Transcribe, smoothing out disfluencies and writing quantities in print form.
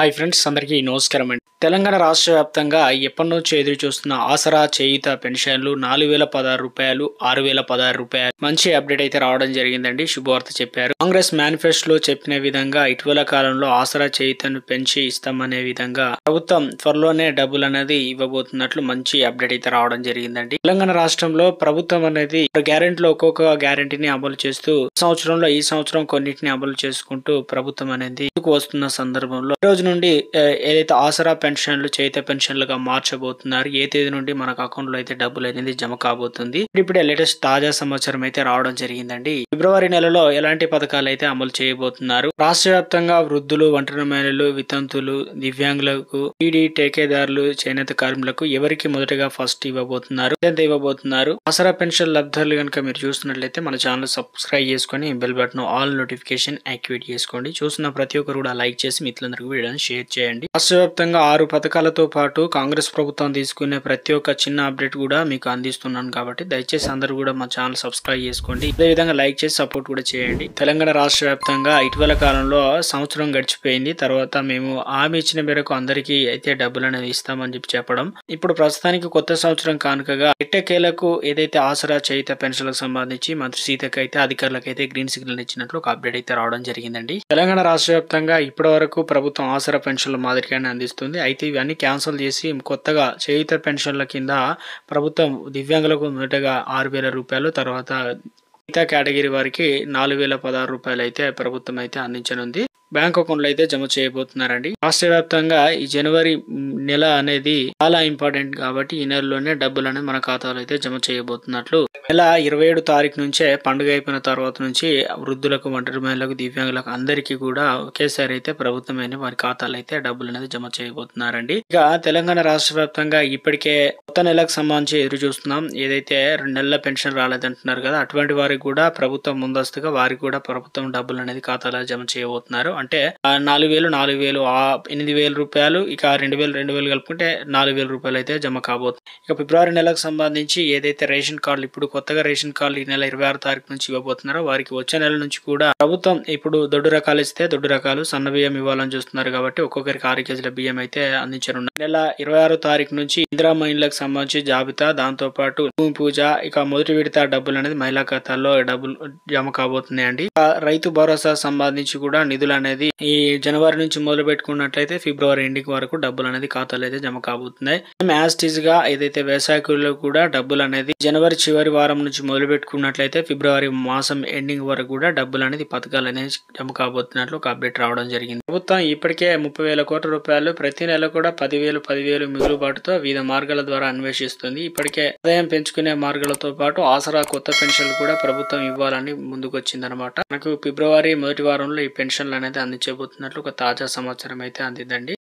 Hi friends, అందరికీ నమస్కారం అండి. తెలంగాణ రాష్ట్ర వ్యాప్తంగా ఎప్పటి నుంచో ఎదురు చూస్తున్న ఆసరా చేయూత పెన్షన్లు 4016 రూపాయలు, 6016 రూపాయలు మంచి అప్డేట్ అయితే రావడం జరిగిందండి. శుభవార్త చెప్పారు. కాంగ్రెస్ మేనిఫెస్టోలో చెప్పిన విధంగా ఇటీవల కాలంలో ఆసరా చేయూతను పెంచి ఇస్తామనే విధంగా ప్రభుత్వం త్వరలోనే డబ్బులు అనేది ఇవ్వబోతున్నట్లు మంచి అప్డేట్ అయితే రావడం జరిగిందండి. తెలంగాణ రాష్ట్రంలో ప్రభుత్వం అనేది గ్యారెంటీలో ఒక్కొక్క గ్యారెంటీని అమలు చేస్తూ ఈ సంవత్సరం కొన్నిటిని అమలు చేసుకుంటూ ప్రభుత్వం అనేది వస్తున్న సందర్భంలో ఈ రోజు నుండి ఏదైతే ఆసరా పెన్షన్లు చేయూత పెన్షన్లుగా మార్చబోతున్నారు, ఏ తేదీ నుండి మనకు అకౌంట్ లో అయితే డబ్బులు అనేది జమ కాబోతుంది. ఇప్పుడే లేటెస్ట్ తాజా సమాచారం అయితే రావడం జరిగిందండి. ఫిబ్రవరి నెలలో ఎలాంటి పథకాలు అయితే అమలు చేయబోతున్నారు, రాష్ట్ర వ్యాప్తంగా వృద్ధులు, ఒంటరి మహిళలు, వితంతులు, దివ్యాంగులకు, టీడీ టేకేదారులు, చేనేత కార్మికులకు ఎవరికి మొదటగా ఫస్ట్ ఇవ్వబోతున్నారు, ఎంత ఇవ్వబోతున్నారు, ఆసరా పెన్షన్ లబ్ధాలు కనుక మీరు చూస్తున్నట్లయితే మన ఛానల్ సబ్స్క్రైబ్ చేసుకొని bell button all notification activate చేసుకోండి. చూస్తున్న ప్రతి ఒక్కరు కూడా లైక్ చేసి మిత్రులందరికీ వీడియోని షేర్ చేయండి. రాష్ట్ర వ్యాప్తంగా 6 పథకాలతో పాటు కాంగ్రెస్ ప్రభుత్వం తీసుకునే ప్రతి ఒక్క చిన్న అప్డేట్ కూడా మీకు అందిస్తున్నాను కాబట్టి దయచేసి అందరూ కూడా మా ఛానల్ సబ్స్క్రైబ్ చేసుకోండి. అదే విధంగా లైక్ చేసి సపోర్ట్ కూడా చేయండి. తెలంగాణ రాష్ట్ర వ్యాప్తంగా ఇటీవల కాలంలో సంవత్సరం గడిచిపోయింది. తర్వాత మేము హామీ ఇచ్చిన మేరకు అందరికీ అయితే డబ్బులు అనేది ఇస్తామని చెప్పడం, ఇప్పుడు ప్రస్తుతానికి కొత్త సంవత్సరం కానుకగా ఎట్టకేలకు ఏదైతే ఆసరా చేయూత పెన్షన్లకు సంబంధించి మంత్రి సీతకు అయితే అధికారులకు అయితే గ్రీన్ సిగ్నల్ ఇచ్చినట్లు ఒక అప్డేట్ అయితే రావడం జరిగిందండి. తెలంగాణ రాష్ట్ర వ్యాప్తంగా ఇప్పటి వరకు ప్రభుత్వం ఆసరా పెన్షన్ల మాదిరిగానే అందిస్తుంది. అయితే ఇవన్నీ క్యాన్సిల్ చేసి కొత్తగా చేయూత పెన్షన్ల కింద ప్రభుత్వం దివ్యాంగులకు మొదటగా 6000 రూపాయలు, తర్వాత మిగతా కేటగిరీ వారికి 4016 రూపాయలు అయితే ప్రభుత్వం అయితే అందించనుంది. బ్యాంక్ అకౌంట్ లో అయితే జమ చేయబోతున్నారండి. రాష్ట్ర వ్యాప్తంగా ఈ జనవరి నెల అనేది చాలా ఇంపార్టెంట్ కాబట్టి ఈ నెలలోనే డబ్బులు అనేది మన ఖాతాలో అయితే జమ చేయబోతున్నట్లు నెల 27 తారీఖు నుంచే పండుగ అయిపోయిన తర్వాత నుంచి వృద్ధులకు, ఒంటరి మహిళలకు, దివ్యాంగులకు అందరికీ కూడా ఒకేసారి అయితే ప్రభుత్వం వారి ఖాతాలో అయితే డబ్బులు అనేది జమ చేయబోతున్నారండి. ఇక తెలంగాణ రాష్ట్ర వ్యాప్తంగా ఇప్పటికే కొత్త నెలకు సంబంధించి ఎదురు చూస్తున్నాం. ఏదైతే 2 నెలల పెన్షన్ రాలేదంటున్నారు కదా, అటువంటి వారికి కూడా ప్రభుత్వం ముందస్తుగా వారికి కూడా ప్రభుత్వం డబ్బులు అనేది ఖాతాలో జమ చేయబోతున్నారు. అంటే 4000 8000 రూపాయలు, ఇక 2000 కలుపుకుంటే 4000 రూపాయలు అయితే జమ కాబోతుంది. ఇక ఫిబ్రవరి నెలకు సంబంధించి ఏదైతే రేషన్ కార్డులు ఇప్పుడు కొత్తగా రేషన్ కార్డులు ఈ నెల 26 తారీఖు నుంచి ఇవ్వబోతున్నారో వారికి వచ్చే నెల నుంచి కూడా ప్రభుత్వం ఇప్పుడు దొడ్డు రకాలు ఇస్తే దొడ్డు రకాలు, సన్న బియ్యం ఇవ్వాలని చూస్తున్నారు కాబట్టి ఒక్కొక్కరికి 6 కేజీల బియ్యం అయితే అందించనున్నారు. నెల 26 తారీఖు నుంచి ఇందిరమ్మ ఇండ్లకు సంబంధించి జాబితా, దాంతో పాటు భూమి పూజ, ఇక మొదటి విడత డబ్బులు అనేది మహిళా ఖాతాల్లో డబ్బులు జమ కాబోతున్నాయండి. రైతు భరోసా సంబంధించి కూడా నిధులు అనేది ఈ జనవరి నుంచి మొదలు పెట్టుకున్నట్లయితే ఫిబ్రవరి ఎండింగ్ వరకు డబ్బులు అనేది ఖాతాలో అయితే జమ కాబోతున్నాయి. యాజ్ గా ఏదైతే వ్యవసాయ కూలీలో కూడా డబ్బులు అనేది జనవరి చివరి వారం నుంచి మొదలు పెట్టుకున్నట్లయితే ఫిబ్రవరి మాసం ఎండింగ్ వరకు కూడా డబ్బులు అనేది పథకాలు అనేది జమ కాబోతున్నట్లు ఒక అప్డేట్ రావడం జరిగింది. ప్రభుత్వం ఇప్పటికే 30,000 కోట్ల రూపాయలు ప్రతి నెల కూడా 10,000 మిగులుబాటుతో వివిధ మార్గాల ద్వారా అన్వేషిస్తుంది. ఇప్పటికే ఆదాయం పెంచుకునే మార్గాలతో పాటు ఆసరా కొత్త పెన్షన్లు కూడా ప్రభుత్వం ఇవ్వాలని ముందుకు వచ్చిందనమాట. మనకు ఫిబ్రవరి మొదటి వారంలో ఈ పెన్షన్లు అనేది అందించబోతున్నట్లు ఒక తాజా సమాచారం అయితే అందిందండి.